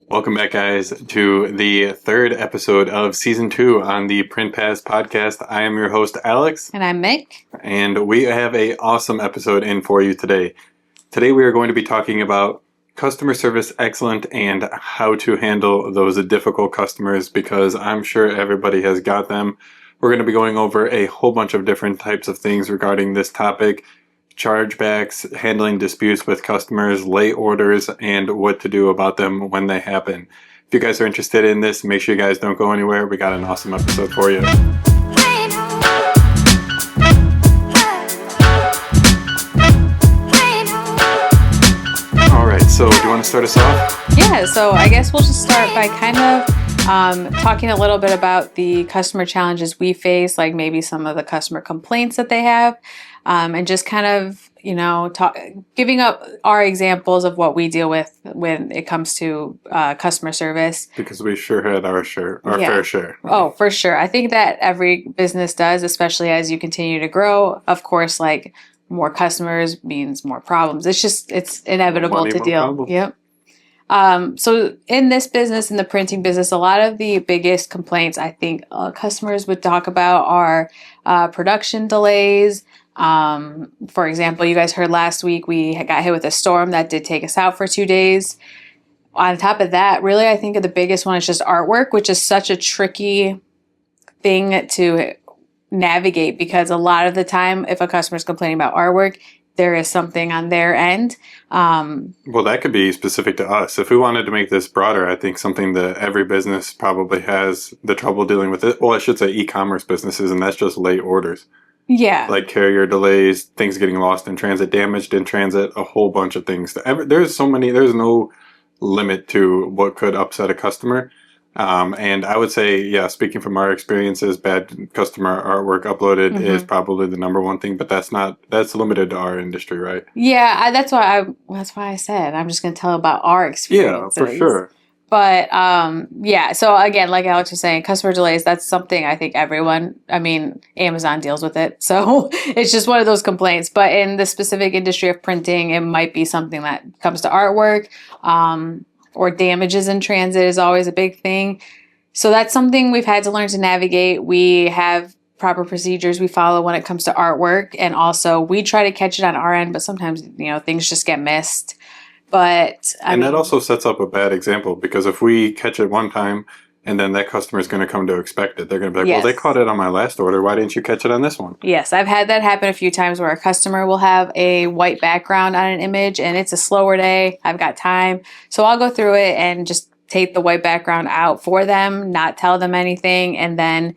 Welcome back, guys, to the third episode of Season 2 on the Print Pass podcast. I am your host, Alex. And I'm Mick. And we have an awesome episode in for you today. Today we are going to be talking about customer service excellence and how to handle those difficult customers, because I'm sure everybody has got them. We're going to be going over a whole bunch of different types of things regarding this topic. Chargebacks, handling disputes with customers, late orders, and what to do about them when they happen. If you guys are interested in this, make sure you guys don't go anywhere. We got an awesome episode for you. Alright, so do you want to start us off? Yeah, so I guess we'll just start by kind of talking a little bit about the customer challenges we face, like maybe some of the customer complaints that they have. And just kind of, giving up our examples of what we deal with when it comes to customer service. Because we sure had our fair share. Oh, for sure. I think that every business does, especially as you continue to grow. Of course, like more customers means more problems. It's inevitable to deal. Problems. Yep. So in this business, in the printing business, a lot of the biggest complaints I think customers would talk about are production delays. For example, you guys heard last week we got hit with a storm that did take us out for 2 days. On top of that, really, I think the biggest one is just artwork, which is such a tricky thing to navigate, because a lot of the time, if a customer is complaining about artwork, there is something on their end. Well, that could be specific to us. If we wanted to make this broader, I think something that every business probably has the trouble dealing with it. Well, I should say e-commerce businesses, and that's just late orders. Yeah. Like carrier delays, things getting lost in transit, damaged in transit, a whole bunch of things. There's no limit to what could upset a customer. And I would say, yeah, speaking from our experiences, bad customer artwork uploaded is probably the number one thing, but that's limited to our industry, right? Yeah, that's why I said I'm just going to tell about our experiences. Yeah, for sure. But yeah, so again, like Alex was saying, customer delays, that's something I think Amazon deals with it. So it's just one of those complaints. But in the specific industry of printing, it might be something that comes to artwork, or damages in transit is always a big thing. So that's something we've had to learn to navigate. We have proper procedures we follow when it comes to artwork. And also we try to catch it on our end, but sometimes, things just get missed. But that also sets up a bad example, because if we catch it one time and then that customer is going to come to expect it, they're going to be like, yes, well, they caught it on my last order. Why didn't you catch it on this one? Yes, I've had that happen a few times where a customer will have a white background on an image and it's a slower day. I've got time. So I'll go through it and just take the white background out for them, not tell them anything. And then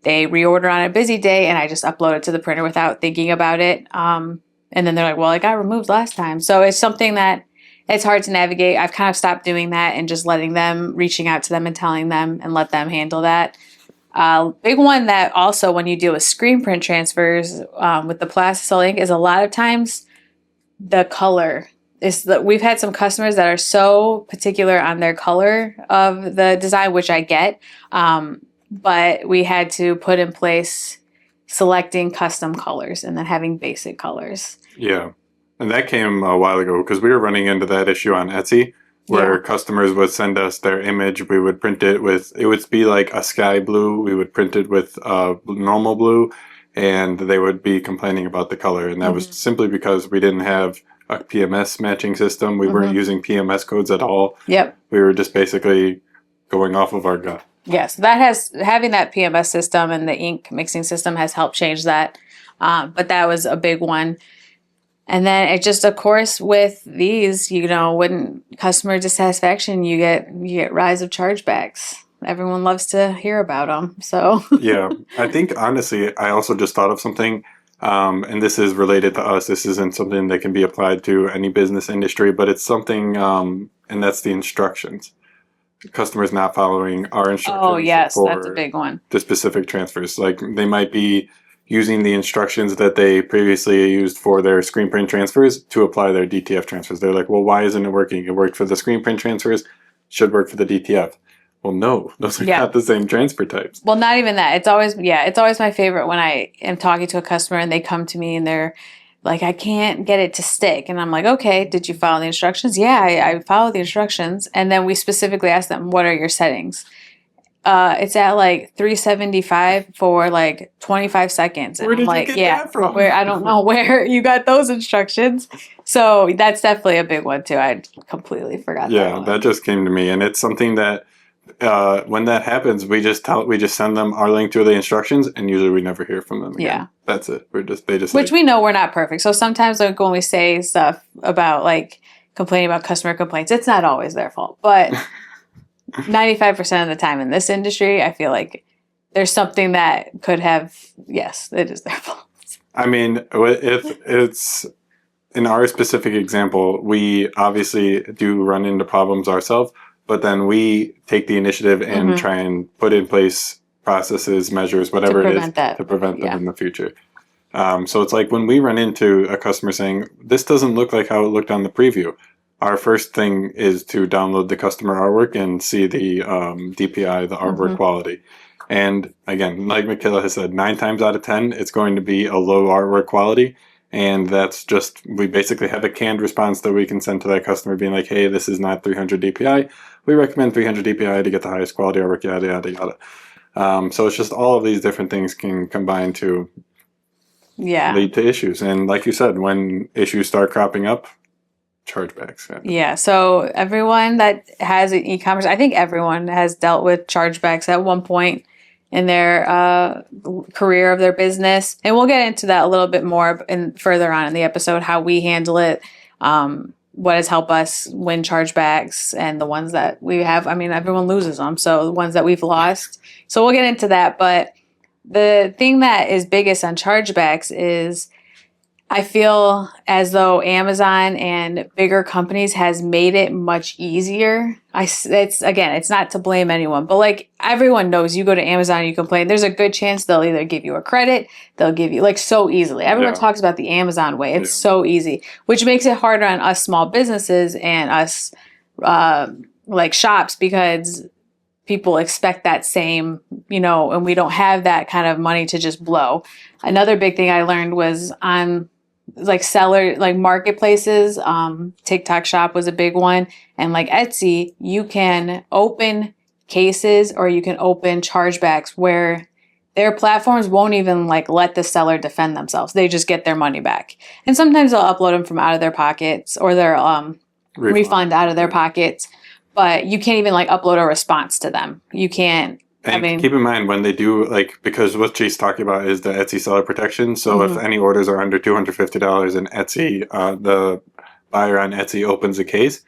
they reorder on a busy day and I just upload it to the printer without thinking about it. And then they're like, well, it got removed last time. So it's something that it's hard to navigate. I've kind of stopped doing that and just reaching out to them and telling them and let them handle that. Big one that also when you deal with screen print transfers with the plasticel ink is a lot of times the color. We've had some customers that are so particular on their color of the design, which I get, but we had to put in place selecting custom colors and then having basic colors. Yeah. And that came a while ago because we were running into that issue on Etsy where customers would send us their image. We would print it it would be like a sky blue. We would print it with normal blue, and they would be complaining about the color. And that was simply because we didn't have a PMS matching system. We weren't using PMS codes at all. Yep. We were just basically going off of our gut. Yes, having that PMS system and the ink mixing system has helped change that. But that was a big one. And then it just, of course, with these, when customer dissatisfaction, you get rise of chargebacks. Everyone loves to hear about them. So yeah, I think honestly, I also just thought of something, and this is related to us. This isn't something that can be applied to any business industry, but it's something, and that's the instructions. Customers not following our instructions. Oh yes, that's a big one. The specific transfers, like they might be using the instructions that they previously used for their screen print transfers to apply their DTF transfers. They're like, well, why isn't it working? It worked for the screen print transfers, should work for the DTF. Well, no, those are not the same transfer types. Well, not even that. It's always my favorite when I am talking to a customer and they come to me and they're like, I can't get it to stick. And I'm like, okay, did you follow the instructions? Yeah, I followed the instructions. And then we specifically asked them, what are your settings? It's at like 375 for like 25 seconds. And Where I'm did you like, get yeah, that from? where I don't know where you got those instructions. So that's definitely a big one too. I completely forgot that Yeah, one. that just came to me, and it's something that when that happens, we just send them our link to the instructions, and usually we never hear from them again. Yeah. That's it. They just Which we know we're not perfect. So sometimes like when we say stuff about like complaining about customer complaints, it's not always their fault. But 95% of the time in this industry, I feel like there's something that could have, yes, it is their fault. I mean, if it's in our specific example, we obviously do run into problems ourselves, but then we take the initiative and try and put in place processes, measures, whatever it is to prevent them in the future. So it's like when we run into a customer saying, this doesn't look like how it looked on the preview, our first thing is to download the customer artwork and see the DPI, the artwork quality. And again, like Michaela has said, 9 times out of 10, it's going to be a low artwork quality. And that's just, we basically have a canned response that we can send to that customer being like, hey, this is not 300 DPI. We recommend 300 DPI to get the highest quality artwork, yada, yada, yada. So it's just all of these different things can combine to lead to issues. And like you said, when issues start cropping up, chargebacks. Yeah. So everyone that has an e-commerce, I think everyone has dealt with chargebacks at one point in their career of their business. And we'll get into that a little bit more further on in the episode, how we handle it, what has helped us win chargebacks, and the ones that we have. I mean, everyone loses them. So the ones that we've lost. So we'll get into that. But the thing that is biggest on chargebacks is I feel as though Amazon and bigger companies has made it much easier. It's not to blame anyone, but like everyone knows, you go to Amazon, you complain, there's a good chance they'll either give you a credit, they'll give you like so easily. Everyone talks about the Amazon way. It's so easy, which makes it harder on us small businesses and us like shops, because people expect that same, and we don't have that kind of money to just blow. Another big thing I learned was on marketplaces, TikTok Shop was a big one, and like Etsy, you can open cases or you can open chargebacks where their platforms won't even like let the seller defend themselves. They just get their money back. And sometimes they'll upload them from out of their pockets, or their refund out of their pockets, but you can't even like upload a response to them. You can't. And keep in mind when they do, like, because what she's talking about is the Etsy seller protection. So if any orders are under $250 and Etsy, the buyer on Etsy opens a case,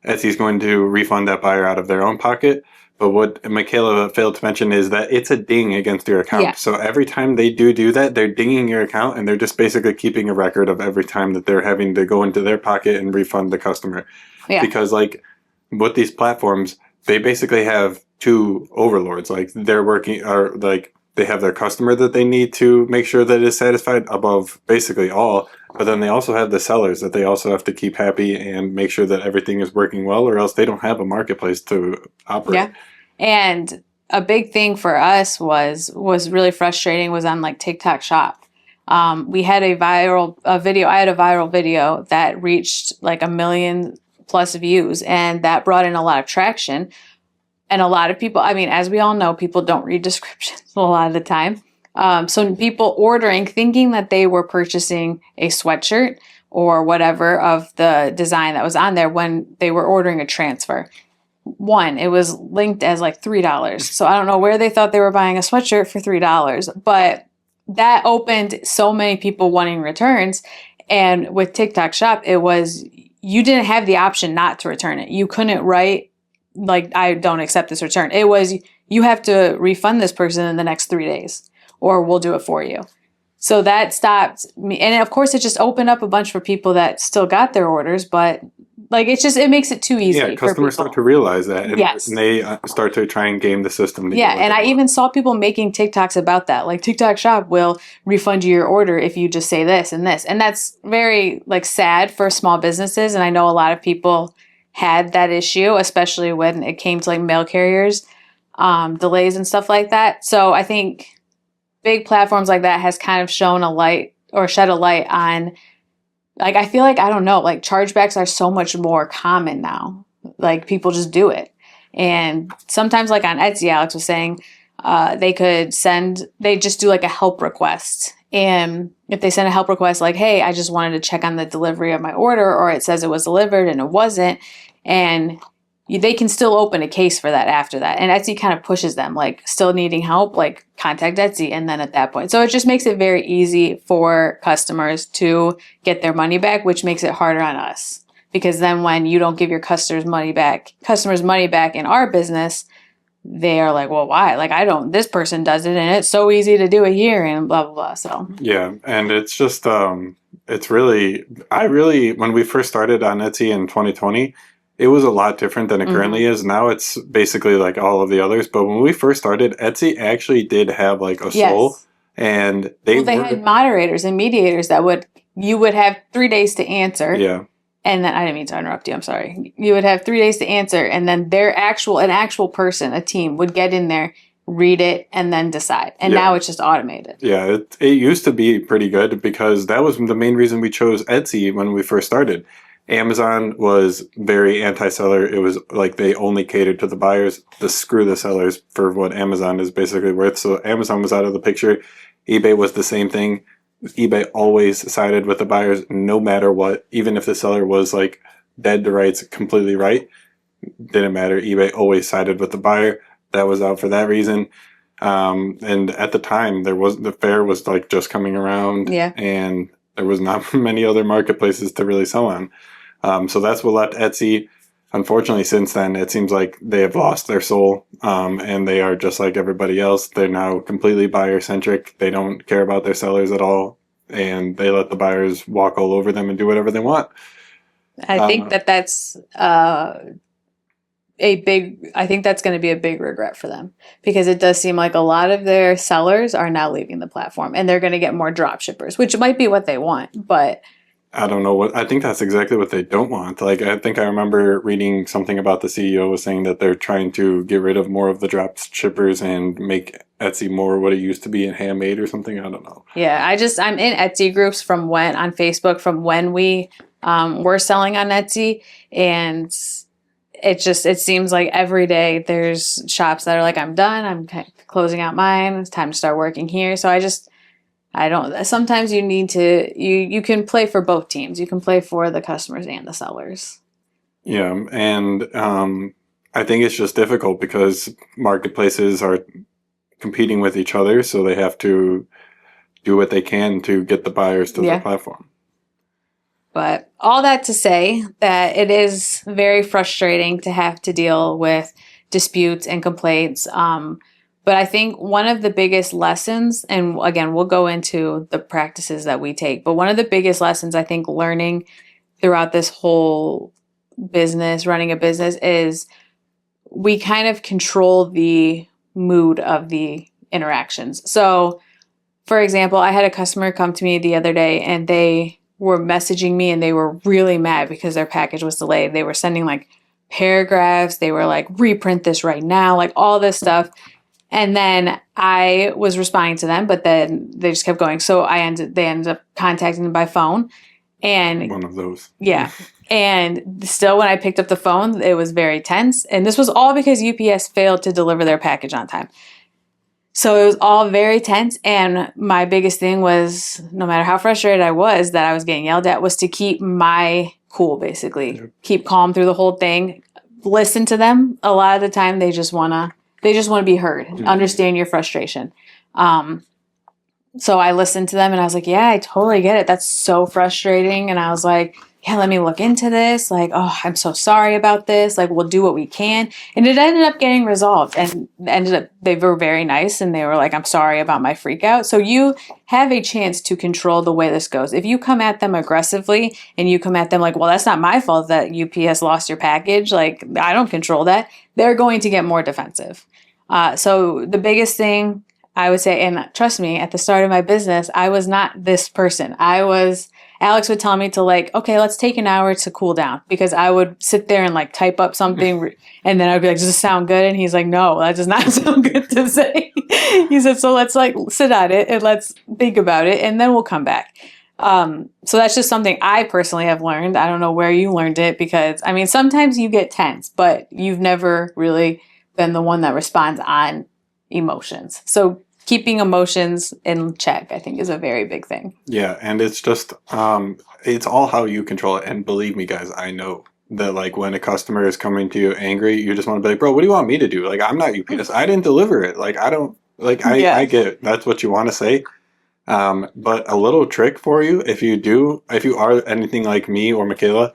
Etsy's going to refund that buyer out of their own pocket. But what Michaela failed to mention is that it's a ding against your account. Yeah. So every time they do that, they're dinging your account, and they're just basically keeping a record of every time that they're having to go into their pocket and refund the customer. Yeah. Because like with these platforms, they basically have two overlords. Like they're working, or like they have their customer that they need to make sure that is satisfied above basically all. But then they also have the sellers that they also have to keep happy and make sure that everything is working well, or else they don't have a marketplace to operate. Yeah. And a big thing for us was really frustrating was on like TikTok Shop. We had a viral video. I had a viral video that reached like 1 million plus views, and that brought in a lot of traction. And a lot of people, I mean, as we all know, people don't read descriptions a lot of the time. So people ordering, thinking that they were purchasing a sweatshirt or whatever of the design that was on there when they were ordering a transfer. One, it was linked as like $3. So I don't know where they thought they were buying a sweatshirt for $3, but that opened so many people wanting returns. And with TikTok Shop, it was, you didn't have the option not to return it. You couldn't write, like, I don't accept this return. It was, you have to refund this person in the next 3 days, or we'll do it for you. So that stopped me. And of course, it just opened up a bunch for people that still got their orders, but like, it makes it too easy. Yeah, customers start to realize that. And, yes. And they start to try and game the system. Yeah, and I even saw people making TikToks about that. Like, TikTok Shop will refund you your order if you just say this and this. And that's very, like, sad for small businesses. And I know a lot of people had that issue, especially when it came to, like, mail carriers, delays and stuff like that. So I think big platforms like that has kind of shown a light, or shed a light on like, I feel like, I don't know, like chargebacks are so much more common now. Like people just do it. And sometimes like on Etsy, Alex was saying, they just do like a help request. And if they send a help request like, hey, I just wanted to check on the delivery of my order, or it says it was delivered and it wasn't, and they can still open a case for that after that. And Etsy kind of pushes them, like, still needing help, like, contact Etsy. And then at that point, so it just makes it very easy for customers to get their money back, which makes it harder on us. Because then when you don't give your customers money back in our business, they are like, well, why? Like, this person does it and it's so easy to do it here and blah, blah, blah. So, yeah. And it's just, it's really, when we first started on Etsy in 2020, it was a lot different than it currently is. Now it's basically like all of the others. But when we first started, Etsy actually did have like a soul. And they had moderators and mediators that you would have 3 days to answer. Yeah. And then, I didn't mean to interrupt you, I'm sorry. You would have 3 days to answer, and then an actual person, a team, would get in there, read it, and then decide. And now it's just automated. Yeah, it used to be pretty good because that was the main reason we chose Etsy when we first started. Amazon was very anti-seller. It was like they only catered to the buyers, screw the sellers for what Amazon is basically worth. So Amazon was out of the picture. eBay was the same thing. eBay always sided with the buyers no matter what. Even if the seller was like dead to rights, completely right, didn't matter. eBay always sided with the buyer. That was out for that reason. And at the time, the fair was like just coming around, and there was not many other marketplaces to really sell on. So that's what left Etsy. Unfortunately, since then, it seems like they have lost their soul, and they are just like everybody else. They're now completely buyer-centric. They don't care about their sellers at all, and they let the buyers walk all over them and do whatever they want. I think that's I think that's going to be a big regret for them, because it does seem like a lot of their sellers are now leaving the platform, and they're going to get more drop shippers, which might be what they want, but I don't know I think that's exactly what they don't want. Like, I think I remember reading something about the CEO was saying that they're trying to get rid of more of the drop shippers and make Etsy more what it used to be in handmade or something. I don't know. Yeah, I'm in Etsy groups on Facebook from when we were selling on Etsy, and it seems like every day there's shops that are like, I'm done, I'm closing out mine, it's time to start working here. So sometimes you need to, you can play for both teams. You can play for the customers and the sellers. Yeah. And I think it's just difficult because marketplaces are competing with each other. So they have to do what they can to get the buyers to the platform. But all that to say that it is very frustrating to have to deal with disputes and complaints. But I think one of the biggest lessons, and again, we'll go into the practices that we take, but one of the biggest lessons I think learning throughout this whole business, running a business, is we kind of control the mood of the interactions. So, for example, I had a customer come to me the other day, and they were messaging me, and they were really mad because their package was delayed. They were sending like paragraphs. They were like, reprint this right now, like all this stuff. And then I was responding to them, but then they just kept going. So they ended up contacting them by phone. And one of those. Yeah. And still, when I picked up the phone, it was very tense. And this was all because UPS failed to deliver their package on time. So it was all very tense. And my biggest thing was, no matter how frustrated I was that I was getting yelled at, was to keep my cool, basically. Yep. Keep calm through the whole thing. Listen to them. A lot of the time, they just want to be heard, understand your frustration. So I listened to them, and I was like, yeah, I totally get it. That's so frustrating. And I was like, yeah, let me look into this. Like, oh, I'm so sorry about this. Like, we'll do what we can. And it ended up getting resolved, and they were very nice, and they were like, I'm sorry about my freak out. So you have a chance to control the way this goes. If you come at them aggressively and you come at them like, well, that's not my fault that UPS lost your package, like, I don't control that, they're going to get more defensive. So the biggest thing I would say, and trust me, at the start of my business, I was not this person. Alex would tell me to like, okay, let's take an hour to cool down, because I would sit there and like type up something, and then I'd be like, does this sound good? And he's like, no, that does not sound good to say. He said, so let's like sit on it and let's think about it, and then we'll come back. So that's just something I personally have learned. I don't know where you learned it because, I mean, sometimes you get tense, but you've never really been the one that responds on emotions. So keeping emotions in check, I think, is a very big thing. Yeah, and it's just it's all how you control it. And believe me, guys, I know that like when a customer is coming to you angry, you just want to be like, bro, what do you want me to do? Like, I'm not UPS. I didn't deliver it. Like, I don't like I Yeah. get it. That's what you want to say. But a little trick for you, if you are anything like me or Michaela,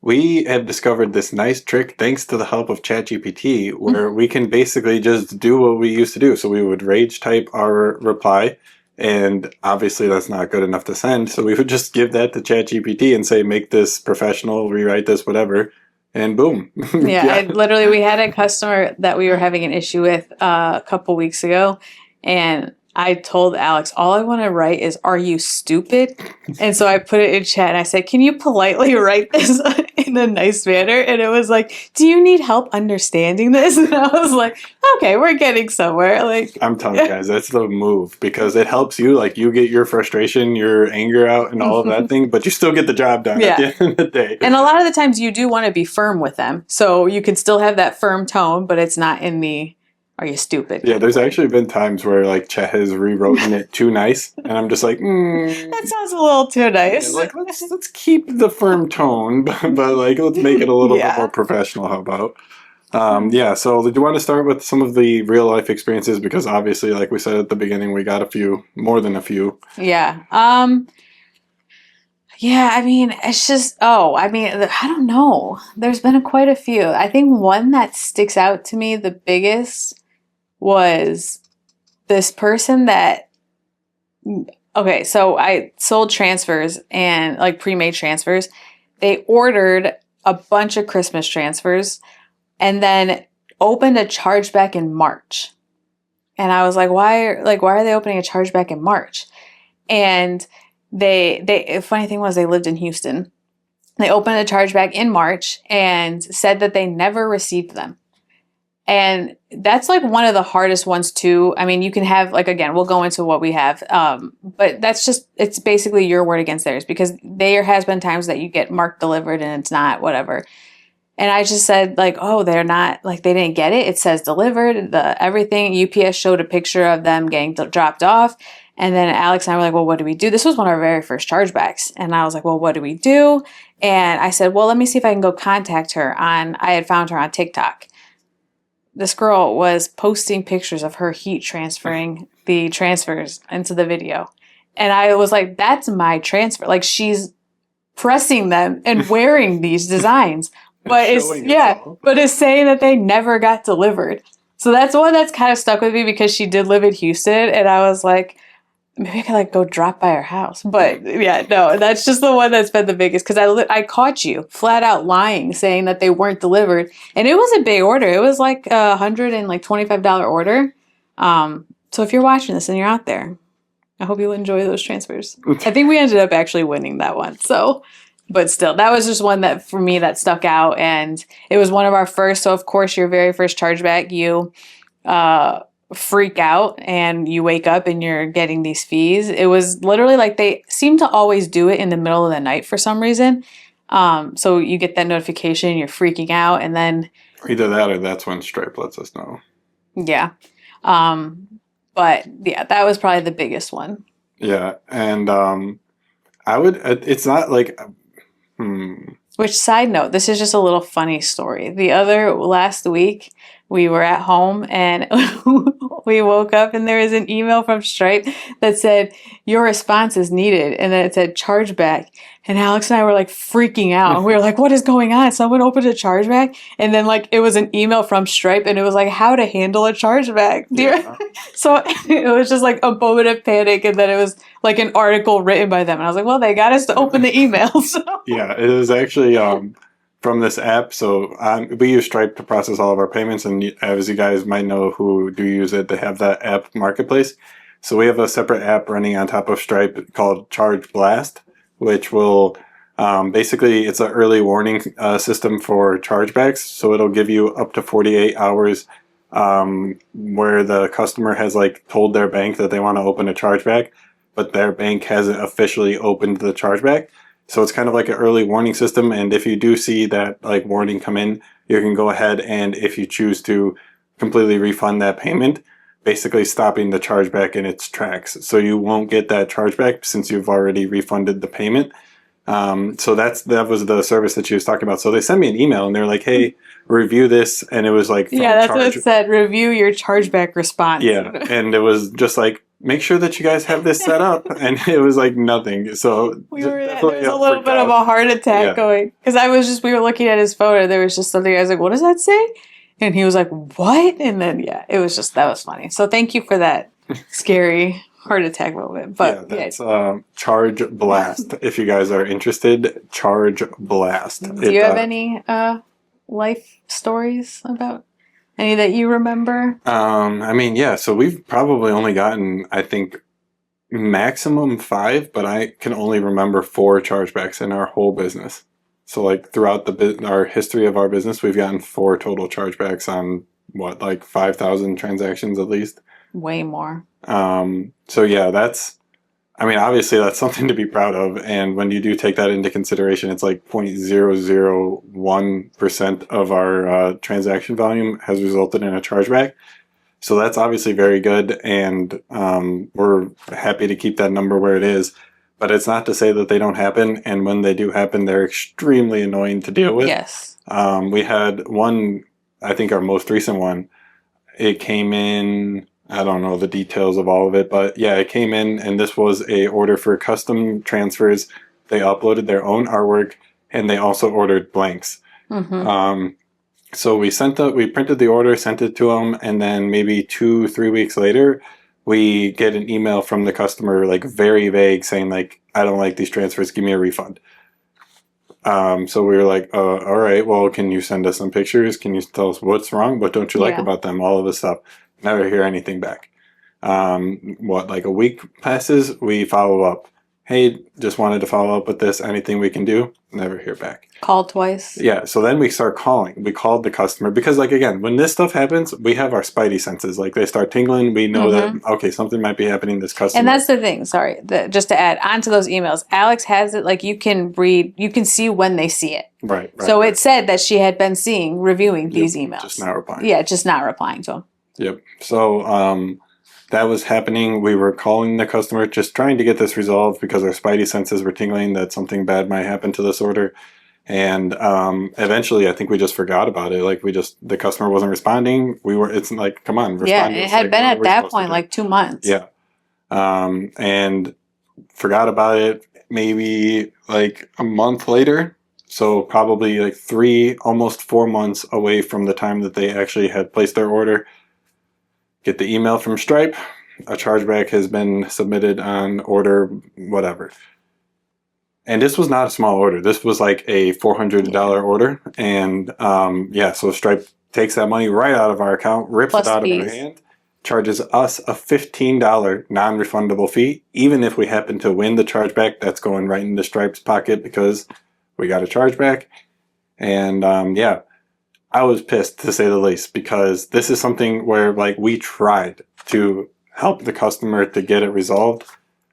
we have discovered this nice trick thanks to the help of ChatGPT where we can basically just do what we used to do. So we would rage type our reply, and obviously that's not good enough to send. So we would just give that to ChatGPT and say, make this professional, rewrite this, whatever, and boom. Yeah, literally, we had a customer that we were having an issue with a couple weeks ago, and I told Alex, all I want to write is, "Are you stupid?" And so I put it in chat, and I said, "Can you politely write this in a nice manner?" And it was like, "Do you need help understanding this?" And I was like, "Okay, we're getting somewhere." Like, I'm telling you guys, that's the move because it helps you. Like you get your frustration, your anger out, and all of that thing, but you still get the job done at the end of the day. And a lot of the times you do want to be firm with them, so you can still have that firm tone, but it's not in the "Are you stupid?" Yeah, there's actually been times where like Chet has rewritten it too nice, and I'm just like, that sounds a little too nice. like let's keep the firm tone, but like let's make it a little bit more professional. How about? Yeah. So, did you want to start with some of the real life experiences? Because obviously, like we said at the beginning, we got a few, more than a few. Yeah. Yeah, I mean, it's just, I mean, I don't know. There's been quite a few. I think one that sticks out to me the biggest was this person that, okay, so I sold transfers and like pre-made transfers. They ordered a bunch of Christmas transfers and then opened a chargeback in March. And I was like, why are they opening a chargeback in March? And the funny thing was they lived in Houston. They opened a chargeback in March and said that they never received them. And that's like one of the hardest ones too. I mean, you can have like, again, we'll go into what we have. But that's just, it's basically your word against theirs because there has been times that you get marked delivered and it's not, whatever. And I just said like, oh, they're not, like they didn't get it. It says delivered, everything. UPS showed a picture of them getting dropped off. And then Alex and I were like, well, what do we do? This was one of our very first chargebacks. And I was like, well, what do we do? And I said, well, let me see if I can go contact her I had found her on TikTok. This girl was posting pictures of her heat transferring the transfers into the video. And I was like, that's my transfer. Like she's pressing them and wearing these designs. But it's saying that they never got delivered. So that's one that's kind of stuck with me because she did live in Houston. And I was like, maybe I could like go drop by her house. But yeah, no, that's just the one that's been the biggest because I caught you flat out lying, saying that they weren't delivered. And it was a big order. It was like $125 order. So if you're watching this and you're out there, I hope you enjoy those transfers. I think we ended up actually winning that one. So, but still, that was just one that for me that stuck out. And it was one of our first. So of course, your very first chargeback, you freak out and you wake up and you're getting these fees. It was literally like they seem to always do it in the middle of the night for some reason. So you get that notification, you're freaking out, and then either that or that's when Stripe lets us know. Yeah. But yeah, that was probably the biggest one. Yeah, and it's not like Which, side note, this is just a little funny story. Last week, we were at home and we woke up and there was an email from Stripe that said, your response is needed. And then it said chargeback. And Alex and I were like freaking out. And we were like, what is going on? Someone opened a chargeback? And then like it was an email from Stripe and it was like, how to handle a chargeback. Yeah. So it was just like a moment of panic. And then it was like an article written by them. And I was like, well, they got us to open the email. So. Yeah, it was actually from this app. So we use Stripe to process all of our payments. And as you guys might know who do use it, they have that app marketplace. So we have a separate app running on top of Stripe called Chargebacks, which will basically, it's an early warning system for chargebacks. So it'll give you up to 48 hours where the customer has like told their bank that they want to open a chargeback but their bank hasn't officially opened the chargeback. So it's kind of like an early warning system. And if you do see that like warning come in, you can go ahead and if you choose to completely refund that payment, basically stopping the chargeback in its tracks. So you won't get that chargeback since you've already refunded the payment. So that was the service that she was talking about. So they sent me an email and they're like, "Hey, review this," and it was like, yeah, that's what it said. Review your chargeback response. Yeah, and it was just like, make sure that you guys have this set up, and it was like nothing. So there was a little bit of a heart attack going because we were looking at his phone and there was just something. I was like, "What does that say?" And he was like, "What?" And then it was just that was funny. So thank you for that scary heart attack moment. But that's Charge Blast. If you guys are interested, Charge Blast. Do you have any life stories about any that you remember? I mean, yeah. So we've probably only gotten, I think, maximum 5, but I can only remember 4 chargebacks in our whole business. So like throughout our history of our business, we've gotten 4 total chargebacks on what, like 5,000 transactions at least. Way more. So yeah, obviously that's something to be proud of. And when you do take that into consideration, it's like 0.001% of our transaction volume has resulted in a chargeback. So that's obviously very good. And we're happy to keep that number where it is. But it's not to say that they don't happen. And when they do happen, they're extremely annoying to deal with. Yes. We had one, I think our most recent one, it came in, I don't know the details of all of it, but yeah, it came in and this was a order for custom transfers. They uploaded their own artwork and they also ordered blanks. Mm-hmm. So we printed the order, sent it to them, and then maybe 2-3 weeks later, we get an email from the customer, like very vague, saying like, "I don't like these transfers, give me a refund." So we were like, all right, well, can you send us some pictures? Can you tell us what's wrong? What don't you like about them? All of this stuff. Never hear anything back. Like a week passes, we follow up. "Hey, just wanted to follow up with this. Anything we can do?" Never hear back. Call twice. Yeah, so then we start calling. We called the customer because, like, again, when this stuff happens, we have our spidey senses. Like, they start tingling. We know that, okay, something might be happening to this customer. And that's the thing, sorry, just to add on to those emails, Alex has it, like, you can see when they see it. Right. So it said that she had been reviewing these emails. Just not replying. Yeah, just not replying to them. Yep. So, that was happening. We were calling the customer, just trying to get this resolved because our spidey senses were tingling that something bad might happen to this order. And eventually, I think we just forgot about it. Like the customer wasn't responding. It's like, come on, respond. Yeah, it had been at that point like 2 months. Yeah. And forgot about it maybe like a month later. So probably like 3, almost 4 months away from the time that they actually had placed their order. Get the email from Stripe. A chargeback has been submitted on order, whatever. And this was not a small order. This was like a $400 order. And so Stripe takes that money right out of our account, rips it out of our hand, charges us a $15 non-refundable fee. Even if we happen to win the chargeback, that's going right into Stripe's pocket because we got a chargeback. And I was pissed, to say the least, because this is something where like we tried to help the customer to get it resolved.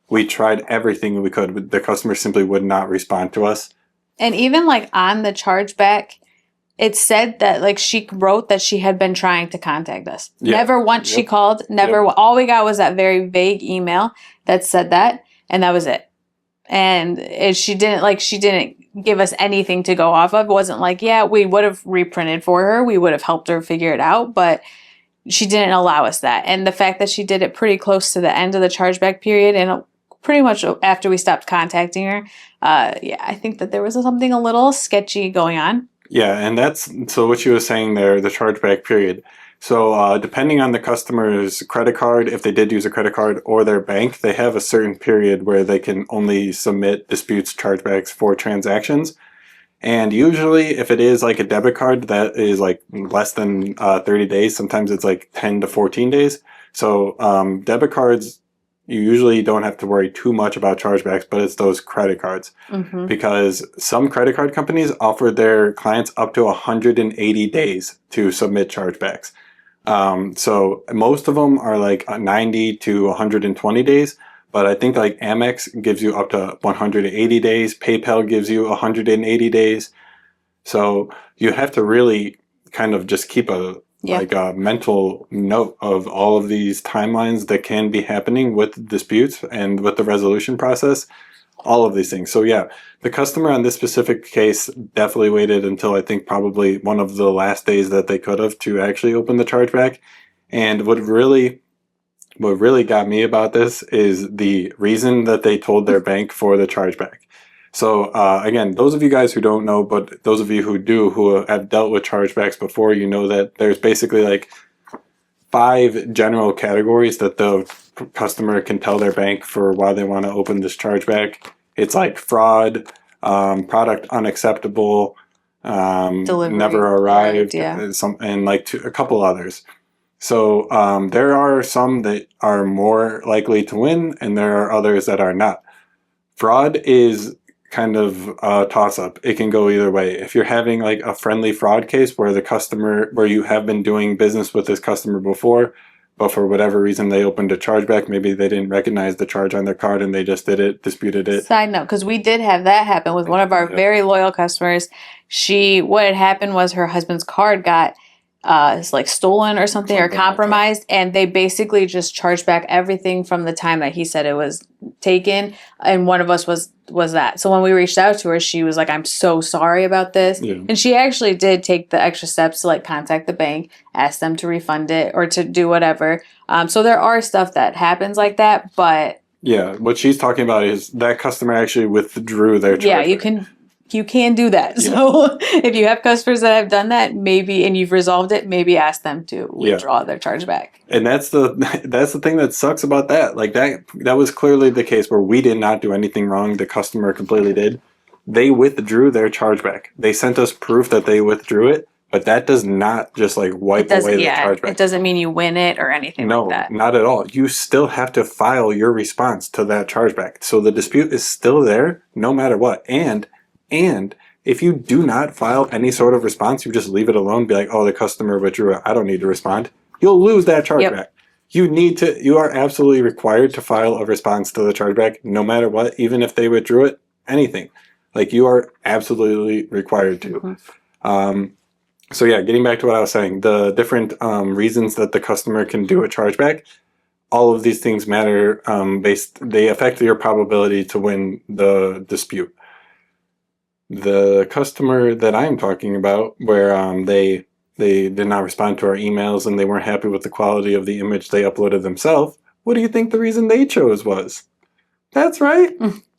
We tried everything we could, but the customer simply would not respond to us. And even like on the chargeback, it said that like she wrote that she had been trying to contact us. Yeah. Never once she called. Never. All we got was that very vague email that said that, and that was it. And she didn't give us anything to go off of. It wasn't like, yeah, we would have reprinted for her. We would have helped her figure it out, but she didn't allow us that. And the fact that she did it pretty close to the end of the chargeback period and pretty much after we stopped contacting her, I think that there was something a little sketchy going on. Yeah, and so what you were saying there, the chargeback period. So depending on the customer's credit card, if they did use a credit card or their bank, they have a certain period where they can only submit disputes, chargebacks for transactions. And usually if it is like a debit card, that is like less than 30 days. Sometimes it's like 10 to 14 days. So debit cards, you usually don't have to worry too much about chargebacks, but it's those credit cards. Mm-hmm. Because some credit card companies offer their clients up to 180 days to submit chargebacks. So most of them are like 90 to 120 days, But I think like Amex gives you up to 180 days. PayPal gives you 180 days. So you have to really kind of just keep a mental note of all of these timelines that can be happening with disputes and with the resolution process, all of these things. So yeah, the customer on this specific case definitely waited until I think probably one of the last days that they could have to actually open the chargeback. And what really got me about this is the reason that they told their bank for the chargeback. So again, those of you guys who don't know, but those of you who do, who have dealt with chargebacks before, you know that there's basically like 5 general categories that the customer can tell their bank for why they want to open this chargeback. It's like fraud, product unacceptable, Delivery never arrived, yeah. and like a couple others. So there are some that are more likely to win, and there are others that are not. Fraud is kind of a toss-up. It can go either way. If you're having like a friendly fraud case where where you have been doing business with this customer before, but for whatever reason they opened a chargeback, maybe they didn't recognize the charge on their card and they just disputed it. Side note, because we did have that happen with one of our very loyal customers. What had happened was her husband's card got like stolen or something or compromised, and they basically just charged back everything from the time that he said it was taken, and one of us was that. So when we reached out to her, she was like, I'm so sorry about this. And she actually did take the extra steps to like contact the bank, ask them to refund it or to do whatever. So there are stuff that happens like that, but yeah, what she's talking about is that customer actually withdrew their chargeback. Yeah, you can do that. Yeah. So if you have customers that have done that, maybe, and you've resolved it, maybe ask them to withdraw their chargeback. And that's the thing that sucks about that. Like that was clearly the case where we did not do anything wrong. The customer completely did. They withdrew their chargeback. They sent us proof that they withdrew it, but that does not just like wipe away the chargeback. It doesn't mean you win it or anything like that. No, not at all. You still have to file your response to that chargeback. So the dispute is still there no matter what. And if you do not file any sort of response, you just leave it alone, be like, oh, the customer withdrew it, I don't need to respond. You'll lose that chargeback. You are absolutely required to file a response to the chargeback no matter what, even if they withdrew it, anything. Like you are absolutely required to. So yeah, getting back to what I was saying, the different reasons that the customer can do a chargeback, all of these things matter. They affect your probability to win the dispute. The customer that I'm talking about, where they did not respond to our emails and they weren't happy with the quality of the image they uploaded themselves, what do you think the reason they chose was? That's right,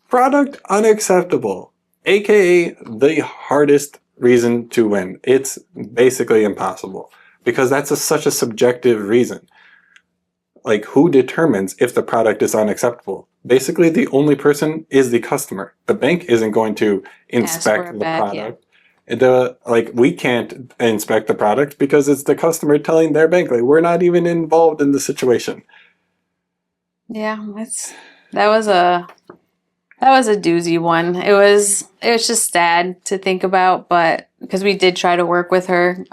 product unacceptable, aka the hardest reason to win. It's basically impossible because that's such a subjective reason. Like, who determines if the product is unacceptable? Basically, the only person is the customer. The bank isn't going to inspect the product. We can't inspect the product because it's the customer telling their bank. Like, we're not even involved in the situation. Yeah, that was a doozy one. It was just sad to think about, but because we did try to work with her.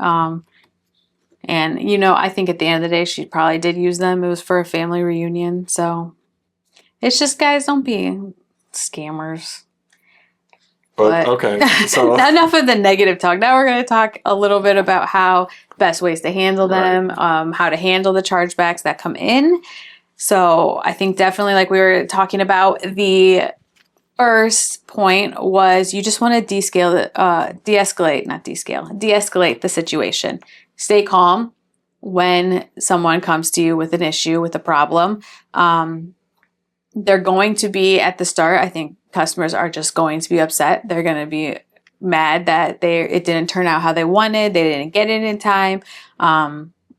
And, I think at the end of the day, she probably did use them. It was for a family reunion. So it's just, guys, don't be scammers. But okay, so enough of the negative talk. Now we're going to talk a little bit about how best ways to handle them, how to handle the chargebacks that come in. So I think definitely, like we were talking about, the first point was you just want to de-escalate the situation. Stay calm when someone comes to you with an issue, with a problem. They're going to be, at the start, I think customers are just going to be upset. They're going to be mad that it didn't turn out how they wanted. They didn't get it in time.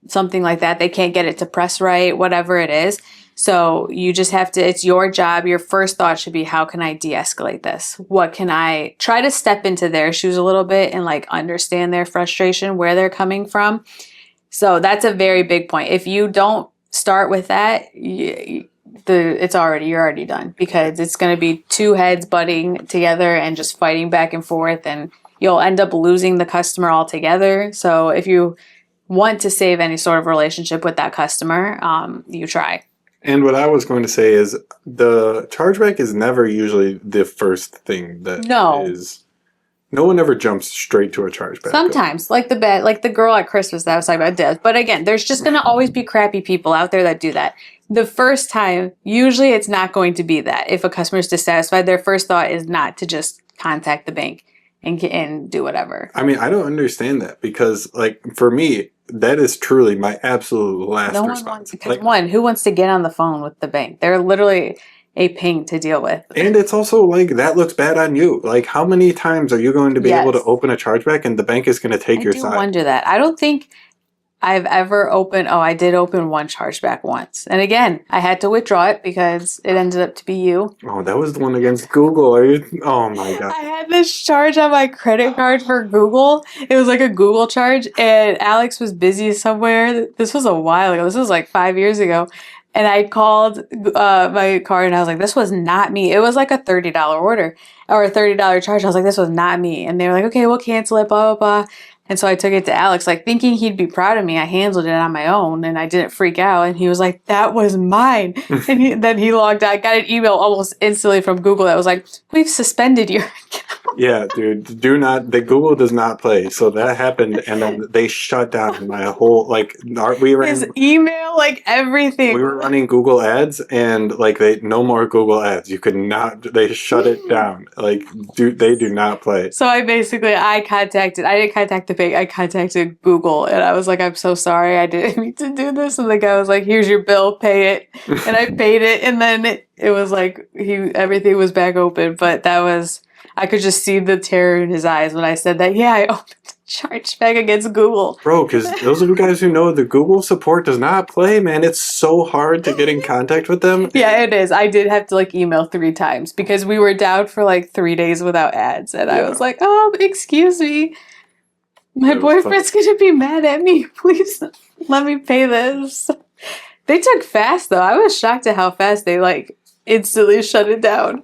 Something like that. They can't get it to press right, whatever it is. So you just have to, it's your job. Your first thought should be, how can I de-escalate this? What can I try to step into their shoes a little bit and like understand their frustration, where they're coming from. So that's a very big point. If you don't start with that, you're already done, because it's going to be two heads butting together and just fighting back and forth, and you'll end up losing the customer altogether. So if you want to save any sort of relationship with that customer, you try. And what I was going to say is the chargeback is never usually the first thing that No. is. No one ever jumps straight to a chargeback. Sometimes, like the girl at Christmas that I was talking about does. But again, there's just going to always be crappy people out there that do that. The first time, usually it's not going to be that. If a customer is dissatisfied, their first thought is not to just contact the bank and do whatever. I mean, I don't understand that because, like, for me, that is truly my absolute last response. Who wants to get on the phone with the bank? They're literally a pain to deal with. And it's also like, that looks bad on you. Like, how many times are you going to be able to open a chargeback and the bank is going to take your side? I wonder that. I don't think I've ever opened, I did open one chargeback once. And again, I had to withdraw it because it ended up to be you. Oh, that was the one against Google. Oh my God. I had this charge on my credit card for Google. It was like a Google charge and Alex was busy somewhere. This was a while ago. This was like 5 years ago. And I called my card and I was like, this was not me. It was like a $30 order or a $30 charge. I was like, this was not me. And they were like, okay, we'll cancel it, blah, blah, blah. And so I took it to Alex, like thinking he'd be proud of me. I handled it on my own and I didn't freak out. And he was like, that was mine. And then he logged out. I got an email almost instantly from Google that was like, we've suspended your account. Yeah, dude, the Google does not play. So that happened, and then they shut down my whole, like, his email, like everything. We were running Google ads, and like no more Google ads. You could not. They shut it down. Like, they do not play. So I didn't contact the bank. I contacted Google, and I was like, I'm so sorry, I didn't mean to do this. And the guy was like, here's your bill, pay it. And I paid it, and then it was like everything was back open, but I could just see the terror in his eyes when I said that. Yeah, I opened a chargeback against Google. Bro, because those of you guys who know, the Google support does not play, man. It's so hard to get in contact with them. Yeah, it is. I did have to like email 3 times because we were down for like 3 days without ads. And I was like, excuse me. My boyfriend's going to be mad at me. Please let me pay this. They took fast, though. I was shocked at how fast they like instantly shut it down.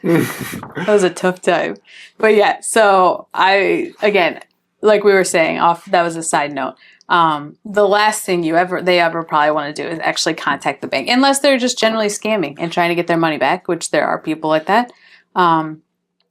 That was a tough time. But yeah, so again, like we were saying, that was a side note. The last thing they ever probably want to do is actually contact the bank, unless they're just generally scamming and trying to get their money back, which there are people like that.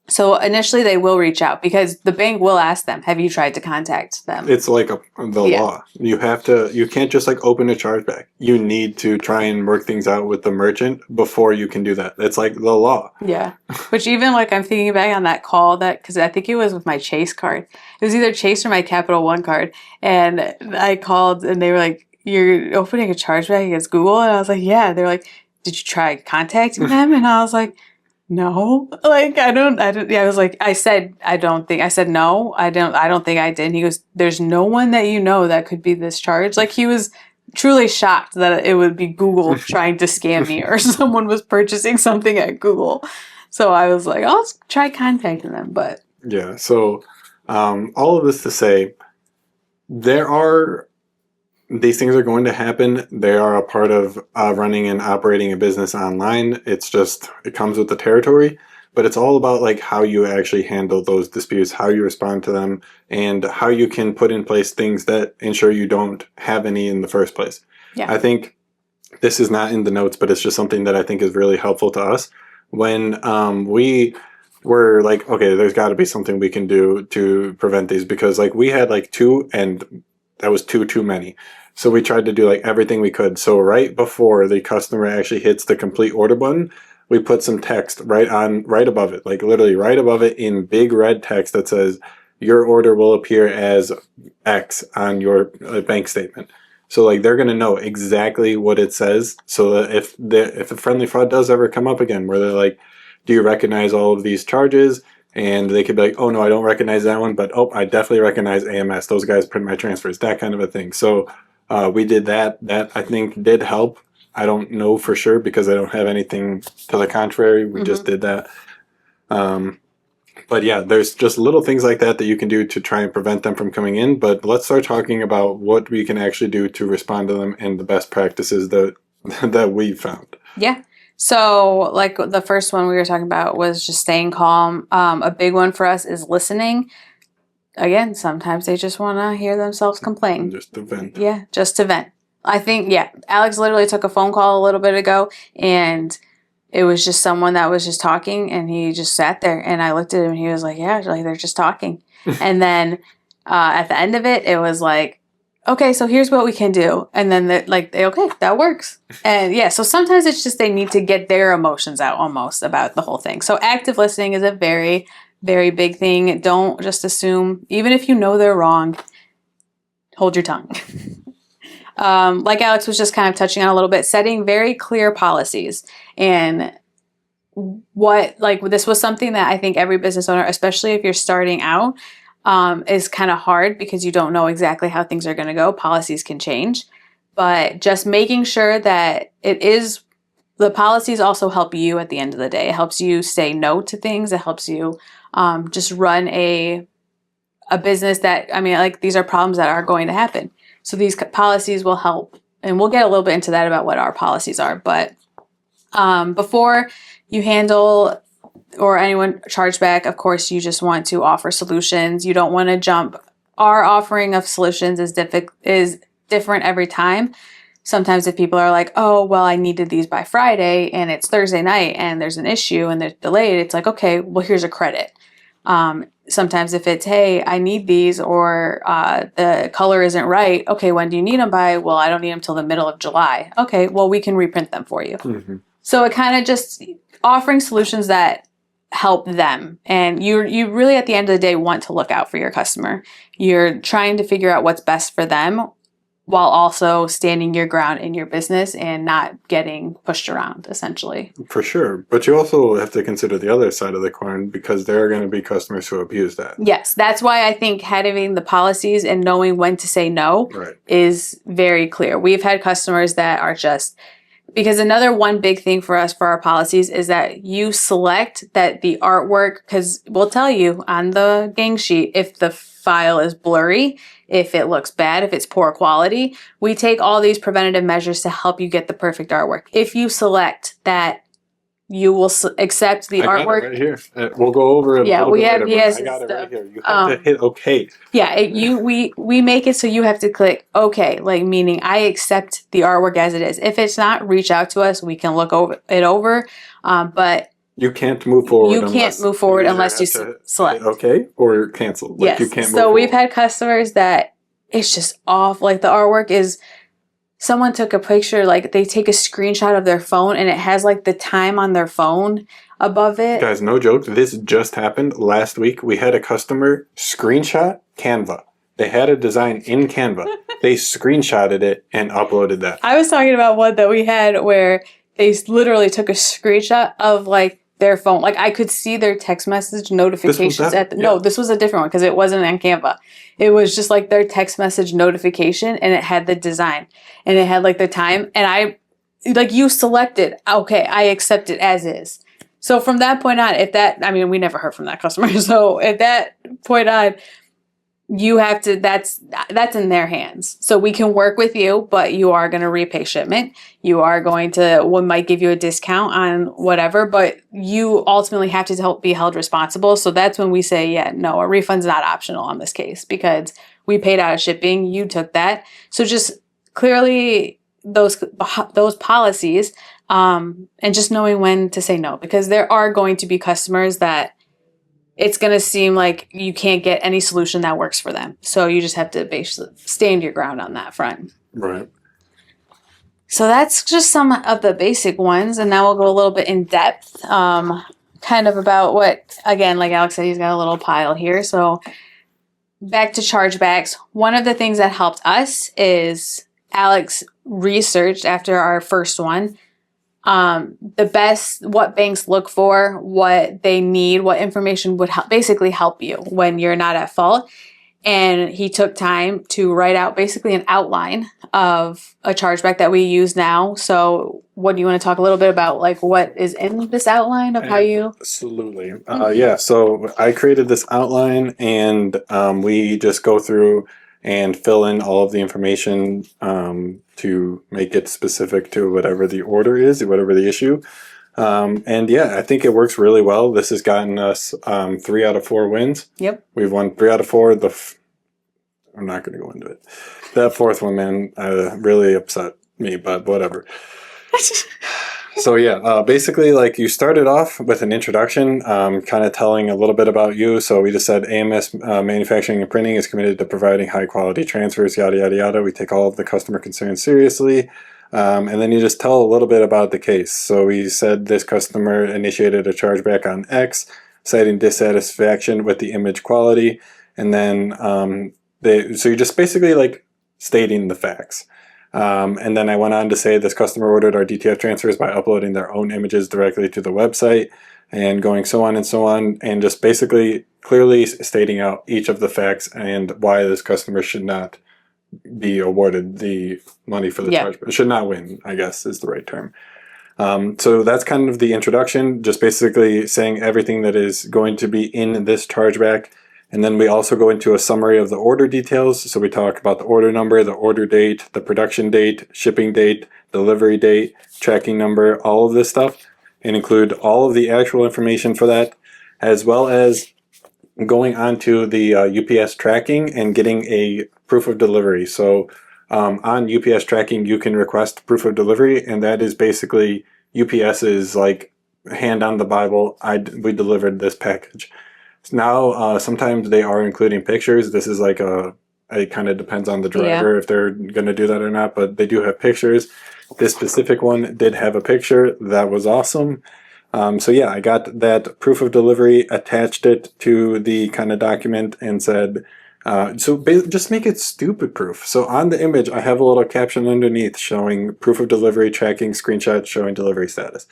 So initially they will reach out because the bank will ask them, have you tried to contact them? It's like the law. You can't just like open a chargeback. You need to try and work things out with the merchant before you can do that. It's like the law. Yeah. Which even like I'm thinking back on that call because I think it was with my Chase card. It was either Chase or my Capital One card. And I called and they were like, you're opening a chargeback against Google? And I was like, yeah. They're like, did you try contacting them? And I was like, no, like, I don't, yeah, I was like, I said no, I don't think I did. And he goes, there's no one that you know that could be this charge. Like, he was truly shocked that it would be Google trying to scam me or someone was purchasing something at Google. So I was like, I'll try contacting them, but. Yeah. So, all of this to say, these things are going to happen. They are a part of running and operating a business online. It comes with the territory, but it's all about like how you actually handle those disputes, how you respond to them, and how you can put in place things that ensure you don't have any in the first place. Yeah. I think this is not in the notes, but it's just something that I think is really helpful to us when we were like, okay, there's got to be something we can do to prevent these, because like we had like 2 and that was too many. So we tried to do like everything we could. So right before the customer actually hits the complete order button, we put some text right above it, like literally right above it in big red text that says, your order will appear as X on your bank statement. So like they're going to know exactly what it says. So that if the friendly fraud does ever come up again, where they're like, do you recognize all of these charges? And they could be like, oh no, I don't recognize that one, but I definitely recognize AMS. Those guys print my transfers, that kind of a thing. So we did that. That I think did help. I don't know for sure because I don't have anything to the contrary. We just did that. But yeah, there's just little things like that you can do to try and prevent them from coming in. But let's start talking about what we can actually do to respond to them and the best practices that we found. Yeah. So like the first one we were talking about was just staying calm. A big one for us is listening. Again, sometimes they just want to hear themselves complain. Just to vent. Yeah, just to vent. I think, yeah, Alex literally took a phone call a little bit ago, and it was just someone that was just talking, and he just sat there, and I looked at him, and he was like, yeah, like they're just talking. And then at the end of it, it was like, okay, so here's what we can do. And then okay, that works. And yeah, so sometimes it's just they need to get their emotions out almost about the whole thing. So active listening is a very, very big thing. Don't just assume, even if you know they're wrong, hold your tongue. Like Alex was just kind of touching on a little bit, setting very clear policies. And this was something that I think every business owner, especially if you're starting out, is kind of hard because you don't know exactly how things are going to go. Policies can change, but just making sure that the policies also help you at the end of the day. It helps you say no to things. It helps you just run a business that, these are problems that are going to happen. So these policies will help, and we'll get a little bit into that about what our policies are. But before you handle or anyone chargeback, of course, you just want to offer solutions. You don't want to jump. Our offering of solutions is different every time. Sometimes if people are like, oh, well, I needed these by Friday and it's Thursday night and there's an issue and they're delayed, it's like, okay, well, here's a credit. Sometimes if it's, hey, I need these, or the color isn't right. Okay, when do you need them by? Well, I don't need them till the middle of July. Okay, well, we can reprint them for you. Mm-hmm. So it kind of just offering solutions that help them. And you really, at the end of the day, want to look out for your customer. You're trying to figure out what's best for them, while also standing your ground in your business and not getting pushed around, essentially. For sure. But you also have to consider the other side of the coin, because there are going to be customers who abuse that. Yes. That's why I think having the policies and knowing when to say no is very clear. We've had customers that are just... Because another one big thing for us for our policies is that you select that the artwork, because we'll tell you on the gang sheet if the file is blurry, if it looks bad, if it's poor quality. We take all these preventative measures to help you get the perfect artwork. If you select that you will accept the artwork. Got it right here. We'll go over it. Yeah, we have. Yes, I got it right here. You have to hit OK. Yeah, we make it so you have to click OK, like meaning I accept the artwork as it is. If it's not, reach out to us. We can look over. But you can't move forward. You can't move forward unless you select OK or cancel. Yes. You can't move so forward. We've had customers that it's just off. Like the artwork is. Someone took a picture, like they take a screenshot of their phone and it has like the time on their phone above it. Guys, no joke. This just happened last week. We had a customer screenshot Canva. They had a design in Canva. They screenshotted it and uploaded that. I was talking about one that we had where they literally took a screenshot of like their phone. Like I could see their text message notifications No, this was a different one because it wasn't on Canva. It was just like their text message notification, and it had the design and it had like the time, and you selected, okay, I accept it as is. So from that point on, we never heard from that customer. So at that point on, you have to, that's in their hands. So we can work with you, but you are going to repay shipment. You are going to, we might give you a discount on whatever, but you ultimately have to be held responsible. So that's when we say, yeah, no, a refund's not optional on this case because we paid out of shipping. You took that. So just clearly those policies, and just knowing when to say no, because there are going to be customers that it's going to seem like you can't get any solution that works for them. So you just have to basically stand your ground on that front. Right. So that's just some of the basic ones. And now we'll go a little bit in depth, kind of about what, again, like Alex said, he's got a little pile here. So back to chargebacks. One of the things that helped us is Alex researched after our first one, what banks look for, what they need, what information would basically help you when you're not at fault. And he took time to write out basically an outline of a chargeback that we use now. So what do you want to talk a little bit about, like what is in this outline of how you? Absolutely. Yeah. So I created this outline, and we just go through and fill in all of the information to make it specific to whatever the order is, whatever the issue. And yeah, I think it works really well. This has gotten us 3 out of 4 wins. Yep. We've won 3 out of 4. I'm not going to go into it. That fourth one, man, really upset me, but whatever. So yeah, basically, like you started off with an introduction, kind of telling a little bit about you. So we just said AMS Manufacturing and Printing is committed to providing high quality transfers, yada yada yada. We take all of the customer concerns seriously, and then you just tell a little bit about the case. So we said this customer initiated a chargeback on X, citing dissatisfaction with the image quality, and then so you're just basically like stating the facts. And then I went on to say this customer ordered our DTF transfers by uploading their own images directly to the website and going so on and so on, and just basically clearly stating out each of the facts and why this customer should not be awarded the money for the charge. Should not win, I guess is the right term. So that's kind of the introduction, just basically saying everything that is going to be in this chargeback. And then we also go into a summary of the order details. So we talk about the order number, the order date, the production date, shipping date, delivery date, tracking number, all of this stuff, and include all of the actual information for that, as well as going on to the UPS tracking and getting a proof of delivery. So on UPS tracking, you can request proof of delivery, and that is basically UPS's like hand on the Bible. We delivered this package. Now, sometimes they are including pictures. This is like it kind of depends on the driver if they're going to do that or not, but they do have pictures. This specific one did have a picture. That was awesome. So yeah, I got that proof of delivery, attached it to the kind of document and said, just make it stupid proof. So on the image, I have a little caption underneath showing proof of delivery, tracking, screenshot showing delivery status.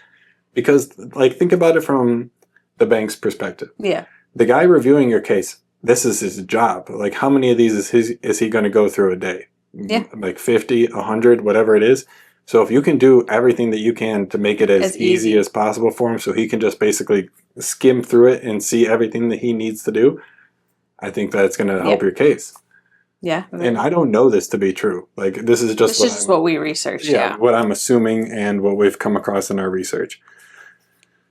Because like, think about it from the bank's perspective. Yeah. The guy reviewing your case, this is his job. Like, how many of these is he going to go through a day? Yeah. Like 50, 100, whatever it is. So if you can do everything that you can to make it as easy as possible for him so he can just basically skim through it and see everything that he needs to do, I think that's going to help your case. Yeah. And I don't know this to be true. Like, this is just what we researched. Yeah. What I'm assuming and what we've come across in our research.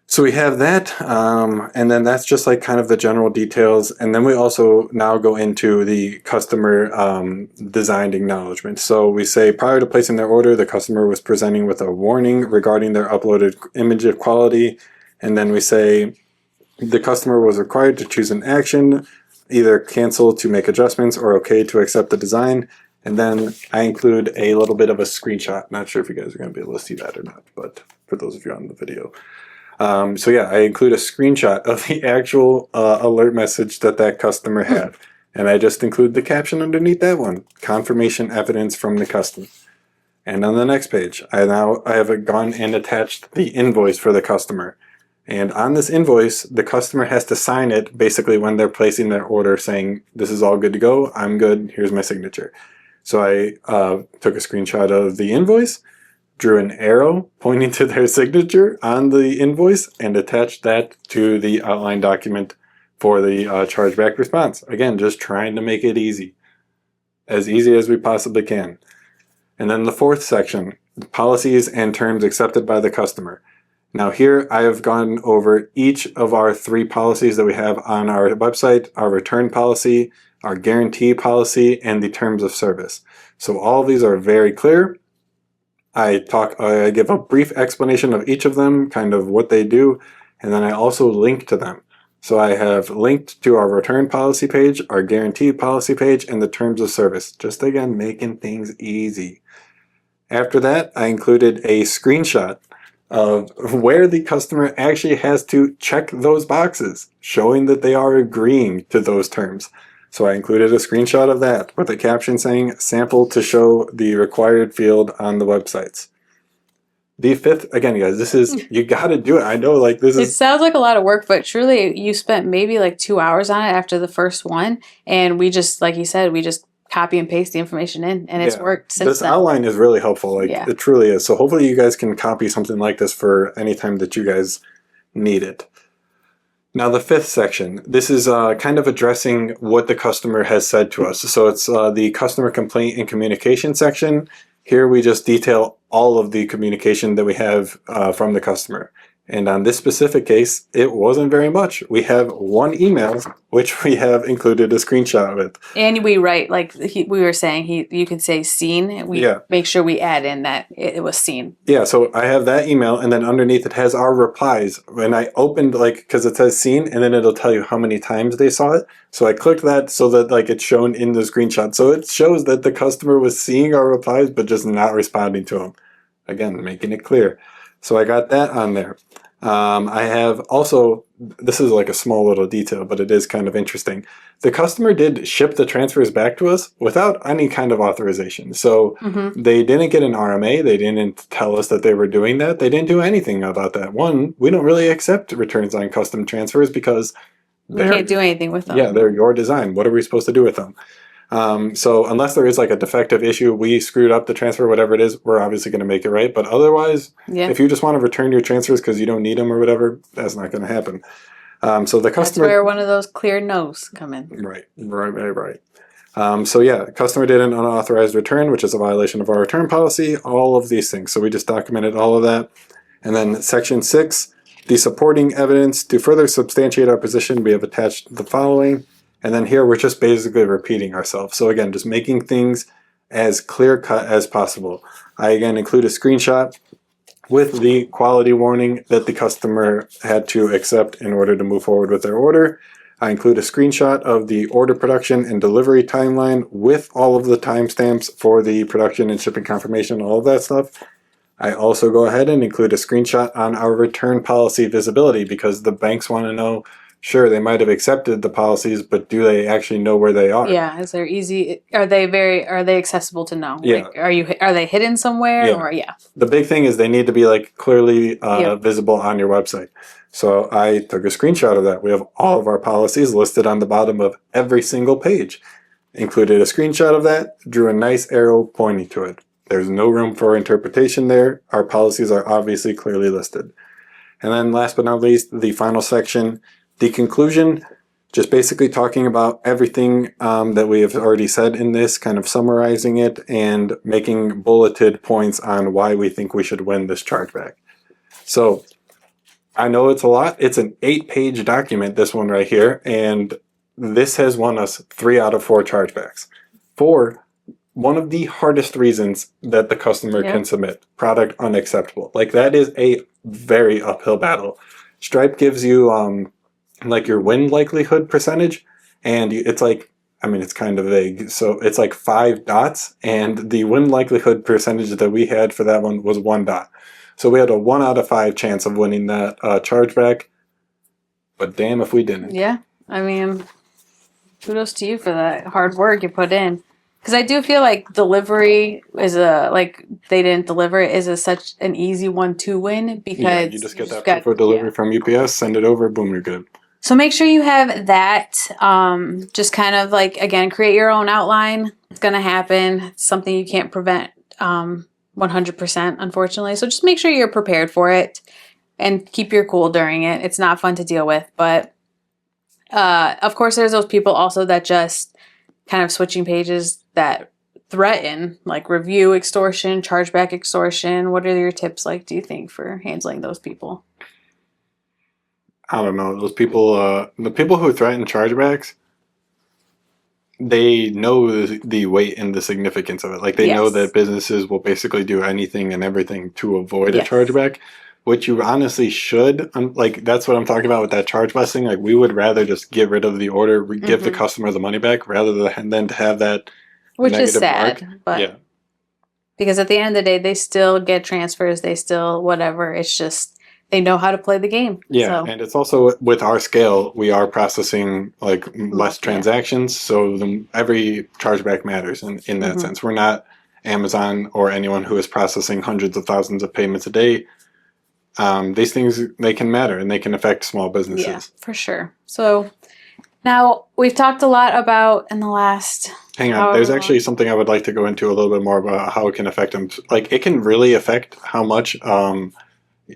So we have that, and then that's just like kind of the general details. And then we also now go into the customer designed acknowledgement. So we say prior to placing their order, the customer was presenting with a warning regarding their uploaded image quality. And then we say the customer was required to choose an action, either cancel to make adjustments or okay to accept the design. And then I include a little bit of a screenshot. Not sure if you guys are going to be able to see that or not, but for those of you on the video. So yeah, I include a screenshot of the actual alert message that customer had. And I just include the caption underneath that one, confirmation evidence from the customer. And on the next page, I have gone and attached the invoice for the customer. And on this invoice, the customer has to sign it basically when they're placing their order saying, this is all good to go, I'm good, here's my signature. So I took a screenshot of the invoice, drew an arrow pointing to their signature on the invoice, and attached that to the outline document for the chargeback response. Again, just trying to make it easy. As easy as we possibly can. And then the fourth section, policies and terms accepted by the customer. Now here I have gone over each of our 3 policies that we have on our website, our return policy, our guarantee policy, and the terms of service. So all of these are very clear. I give a brief explanation of each of them, kind of what they do, and then I also link to them. So I have linked to our return policy page, our guarantee policy page, and the terms of service. Just again, making things easy. After that, I included a screenshot of where the customer actually has to check those boxes, showing that they are agreeing to those terms. So I included a screenshot of that with a caption saying sample to show the required field on the websites. The fifth, again, guys, this is, you got to do it. I know, like, this is. It sounds like a lot of work, but truly you spent maybe like 2 hours on it after the first one. And we just, like you said, we just copy and paste the information in, and it's worked since this then. Outline is really helpful. Like, it truly is. So hopefully you guys can copy something like this for any time that you guys need it. Now the fifth section, this is kind of addressing what the customer has said to us. So it's the customer complaint and communication section. Here we just detail all of the communication that we have from the customer. And on this specific case, it wasn't very much. We have one email, which we have included a screenshot with. And we write, like we were saying, you can say seen. We make sure we add in that it was seen. Yeah, so I have that email, and then underneath it has our replies. When I opened, because it says seen, and then it'll tell you how many times they saw it. So I clicked that so that it's shown in the screenshot. So it shows that the customer was seeing our replies, but just not responding to them. Again, making it clear. So I got that on there. I have also, this is like a small little detail, but it is kind of interesting. The customer did ship the transfers back to us without any kind of authorization. So they didn't get an RMA. They didn't tell us that they were doing that. They didn't do anything about that. One, we don't really accept returns on custom transfers because we can't do anything with them. Yeah, they're your design. What are we supposed to do with them? So unless there is like a defective issue, we screwed up the transfer, whatever it is, we're obviously going to make it right. But otherwise, if you just want to return your transfers because you don't need them or whatever, that's not going to happen. So the customer... That's where one of those clear no's come in. Right. So yeah, customer did an unauthorized return, which is a violation of our return policy, all of these things. So we just documented all of that. And then section 6, the supporting evidence. To further substantiate our position, we have attached the following. And then here we're just basically repeating ourselves. So again, just making things as clear cut as possible. I again include a screenshot with the quality warning that the customer had to accept in order to move forward with their order. I include a screenshot of the order production and delivery timeline with all of the timestamps for the production and shipping confirmation, all of that stuff. I also go ahead and include a screenshot on our return policy visibility because the banks want to know, sure, they might have accepted the policies, but do they actually know where they are? Yeah, is there easy? Are they accessible to know? Yeah. Like, are they hidden somewhere? Yeah. Or The big thing is they need to be clearly visible on your website. So I took a screenshot of that. We have all of our policies listed on the bottom of every single page. Included a screenshot of that, drew a nice arrow pointing to it. There's no room for interpretation there. Our policies are obviously clearly listed. And then last but not least, the final section, the conclusion, just basically talking about everything that we have already said in this, kind of summarizing it and making bulleted points on why we think we should win this chargeback. So I know it's a lot. It's an 8-page document, this one right here, and this has won us 3 out of 4 chargebacks for one of the hardest reasons that the customer can submit, product unacceptable. That is a very uphill battle. Stripe gives you your win likelihood percentage, and it's it's kind of vague. So it's 5 dots, and the win likelihood percentage that we had for that one was 1 dot. So we had a 1 out of 5 chance of winning that chargeback, but damn if we didn't. Yeah, kudos to you for that hard work you put in. Because I do feel like delivery is they didn't deliver it is such an easy one to win because you just get that proof of delivery from UPS, send it over, boom, you're good. So make sure you have that. Just kind of again, create your own outline. It's gonna happen. It's something you can't prevent 100%, unfortunately. So just make sure you're prepared for it and keep your cool during it. It's not fun to deal with, but of course, there's those people also that just kind of switching pages that threaten, review extortion, chargeback extortion. What are your tips, do you think, for handling those people? I don't know. Those people, the people who threaten chargebacks, they know the weight and the significance of it. They know that businesses will basically do anything and everything to avoid a chargeback, which you honestly should. That's what I'm talking about with that charge busting. We would rather just get rid of the order, give the customer the money back, rather than to have that. Which is sad, but because at the end of the day, they still get transfers, they still whatever. It's just they know how to play the game. Yeah, and it's also with our scale, we are processing less transactions, so every chargeback matters in that sense. We're not Amazon or anyone who is processing hundreds of thousands of payments a day. These things, they can matter and they can affect small businesses. Yeah, for sure. So now we've talked a lot about in the last. Hang on, there's actually something I would like to go into a little bit more about how it can affect them. It can really affect how much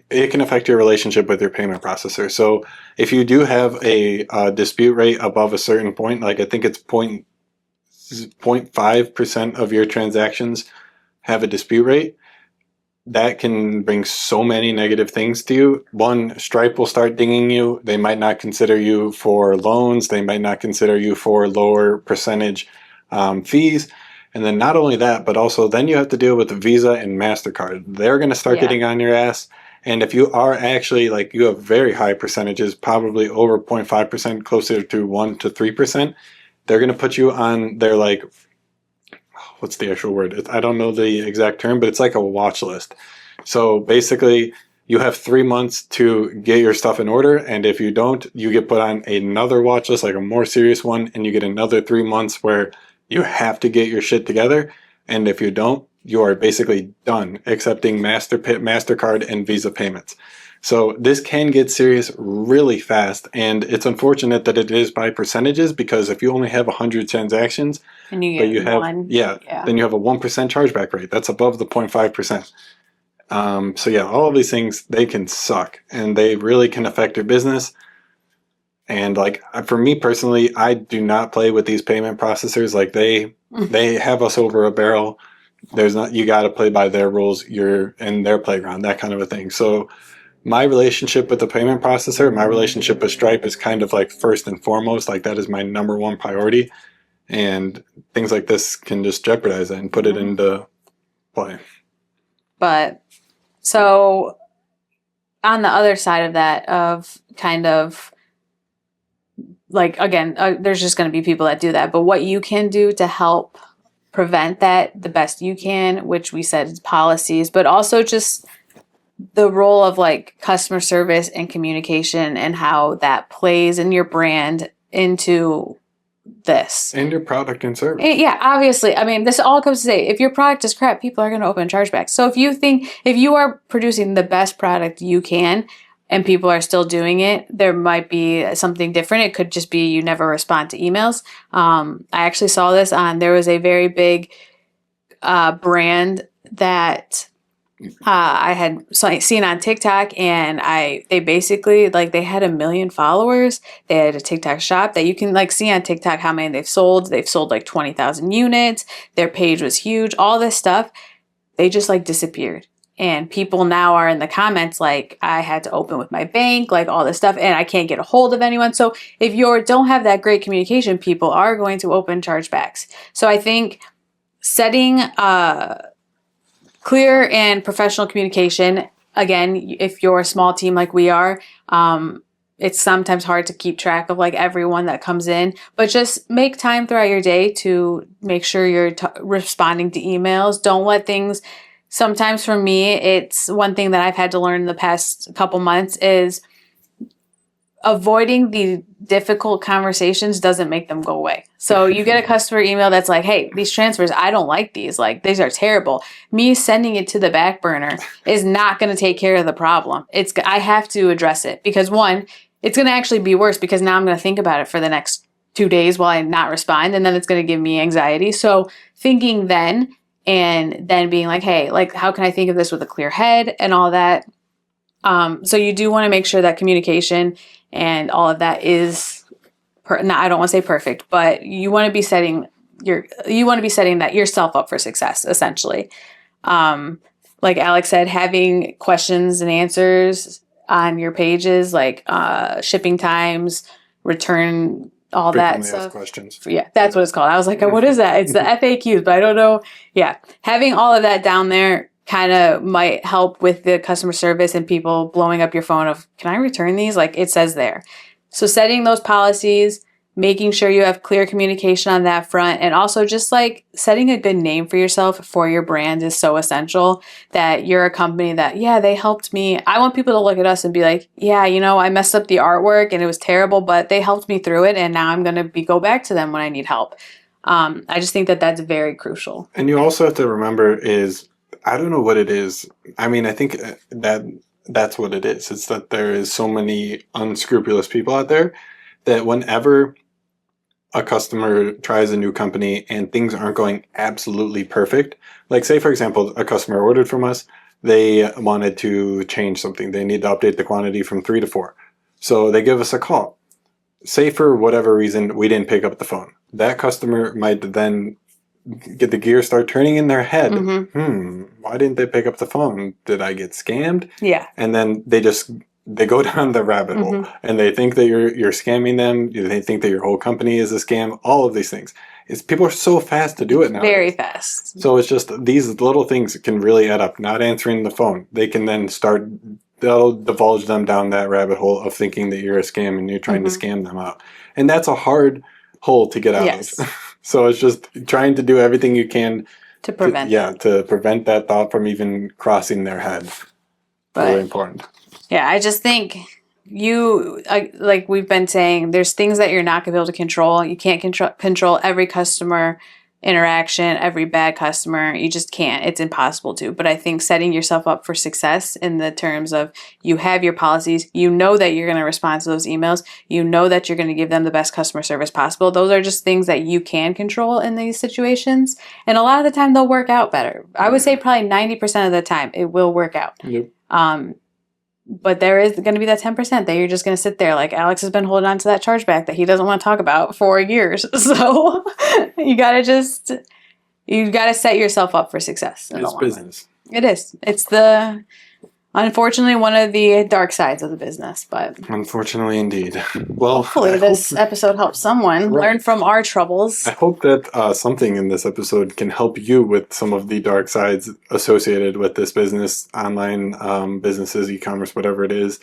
it can affect your relationship with your payment processor. So if you do have a dispute rate above a certain point, I think it's 0.5% of your transactions have a dispute rate, that can bring so many negative things to you. One, Stripe will start dinging you. They might not consider you for loans. They might not consider you for lower percentage fees. And then not only that, but also then you have to deal with the Visa and MasterCard. They're going to start getting on your ass. And if you are actually like you have very high percentages, probably over 0.5%, closer to 1 to 3%, they're going to put you on their like, what's the actual word? I don't know the exact term, but it's like a watch list. So basically, you have 3 months to get your stuff in order. And if you don't, you get put on another watch list, like a more serious one, and you get another 3 months where you have to get your shit together. And if you don't, you are basically done accepting MasterCard and Visa payments. So this can get serious really fast, and it's unfortunate that it is by percentages, because if you only have 100 transactions, and you but get you have one, then you have a 1% chargeback rate. That's above the 0.5%. So yeah, all of these things, they can suck, and they really can affect your business. And like for me personally, I do not play with these payment processors. Like they have us over a barrel. There's not, you got to play by their rules. You're in their playground, that kind of a thing. So my relationship with the payment processor, my relationship with Stripe is kind of like first and foremost. Like that is my number one priority. And things like this can just jeopardize that and put it into play. But so on the other side of that, of kind of like, again, there's just going to be people that do that. But what you can do to help prevent that the best you can, which we said is policies, but also just the role of like customer service and communication and how that plays in your brand into this. And your product and service. Yeah, obviously. I mean, this all comes to say, if your product is crap, people are going to open chargebacks. So if you are producing the best product you can and people are still doing it, there might be something different. It could just be you never respond to emails. I actually saw this there was a very big brand that I had seen on TikTok, and they basically like they had 1 million followers. They had a TikTok shop that you can like see on TikTok how many they've sold. They've sold like 20,000 units. Their page was huge. All this stuff, they just like disappeared. And people now are in the comments like, I had to open with my bank, like all this stuff, and I can't get a hold of anyone. So if you don't have that great communication, people are going to open chargebacks. So I think setting clear and professional communication, again, if you're a small team like we are, it's sometimes hard to keep track of like everyone that comes in, but just make time throughout your day to make sure you're responding to emails. Don't let things... Sometimes for me, it's one thing that I've had to learn in the past couple months is avoiding the difficult conversations doesn't make them go away. So you get a customer email that's like, hey, these transfers, I don't like these. Like, these are terrible. Me sending it to the back burner is not going to take care of the problem. I have to address it because one, it's going to actually be worse because now I'm going to think about it for the next 2 days while I not respond. And then it's going to give me anxiety. So thinking then, and then being like, hey, like, how can I think of this with a clear head and all that? So you do want to make sure that communication and all of that is, I don't want to say perfect, but you want to be setting that yourself up for success, essentially. Like Alex said, having questions and answers on your pages, like shipping times, return, all that stuff. Questions. Yeah, that's what it's called. I was like, what is that? It's the FAQs, but I don't know. Yeah, having all of that down there kind of might help with the customer service and people blowing up your phone of, can I return these? Like it says there. So setting those policies, making sure you have clear communication on that front, and also just like setting a good name for yourself for your brand is so essential, that you're a company that, yeah, they helped me. I want people to look at us and be like, yeah, I messed up the artwork and it was terrible, but they helped me through it. And now I'm going to go back to them when I need help. I just think that that's very crucial. And you also have to remember is, I don't know what it is. I mean, I think that's what it is. It's that there is so many unscrupulous people out there that whenever a customer tries a new company and things aren't going absolutely perfect, like say, for example, a customer ordered from us, they wanted to change something. They need to update the quantity from 3 to 4. So they give us a call. Say for whatever reason, we didn't pick up the phone. That customer might then get the gears start turning in their head. Mm-hmm. why didn't they pick up the phone? Did I get scammed? Yeah. And then they go down the rabbit hole, and they think that you're scamming them. They think that your whole company is a scam. All of these things. People are so fast to do it now. Very fast. So it's just these little things can really add up. Not answering the phone, they can then they'll divulge them down that rabbit hole of thinking that you're a scam and you're trying to scam them out. And that's a hard hole to get out of. So it's just trying to do everything you can to prevent to prevent that thought from even crossing their head. Really important. Yeah, I just think like we've been saying, there's things that you're not going to be able to control. You can't control every customer interaction, every bad customer. You just can't. It's impossible to. But I think setting yourself up for success in the terms of you have your policies, you know that you're going to respond to those emails, you know that you're going to give them the best customer service possible. Those are just things that you can control in these situations. And a lot of the time they'll work out better. I would say probably 90% of the time it will work out. Yep. But there is going to be that 10% that you're just going to sit there. Like Alex has been holding on to that chargeback that he doesn't want to talk about for years. So you got to set yourself up for success. It's business. It is. It's unfortunately one of the dark sides of the business, but unfortunately indeed. Well, hopefully this episode helps someone learn from our troubles. I hope that something in this episode can help you with some of the dark sides associated with this business, online businesses, e-commerce, whatever it is.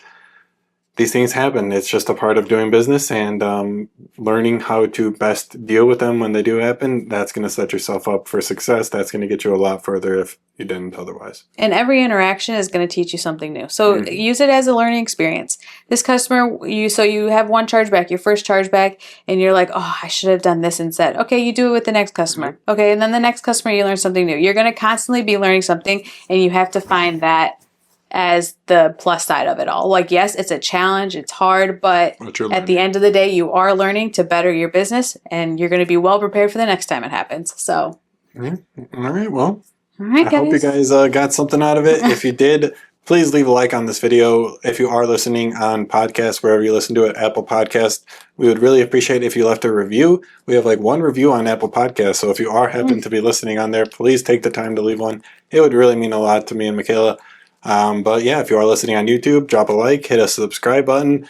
These things happen. It's just a part of doing business, and learning how to best deal with them when they do happen, that's going to set yourself up for success. That's going to get you a lot further if you didn't otherwise. And every interaction is going to teach you something new. So use it as a learning experience. This customer, you have one chargeback, your first chargeback, and you're like, oh, I should have done this instead. Okay, you do it with the next customer. Okay, and then the next customer, you learn something new. You're going to constantly be learning something, and you have to find that as the plus side of it all. Like, yes, it's a challenge, it's hard, but at the end of the day, you are learning to better your business, and you're going to be well prepared for the next time it happens. So, all right, well, all right, I hope you guys got something out of it. If you did, please leave a like on this video. If you are listening on podcasts, wherever you listen to it, Apple Podcasts, we would really appreciate if you left a review. We have like one review on Apple Podcasts, so if you are happen to be listening on there, please take the time to leave one. It would really mean a lot to me and Michaela. But yeah, if you are listening on YouTube, drop a like, hit a subscribe button,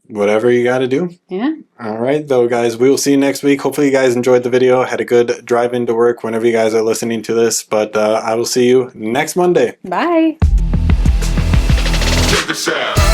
whatever you got to do. Yeah. All right, though, guys, we will see you next week. Hopefully you guys enjoyed the video, had a good drive into work whenever you guys are listening to this. But I will see you next Monday. Bye. Check this out.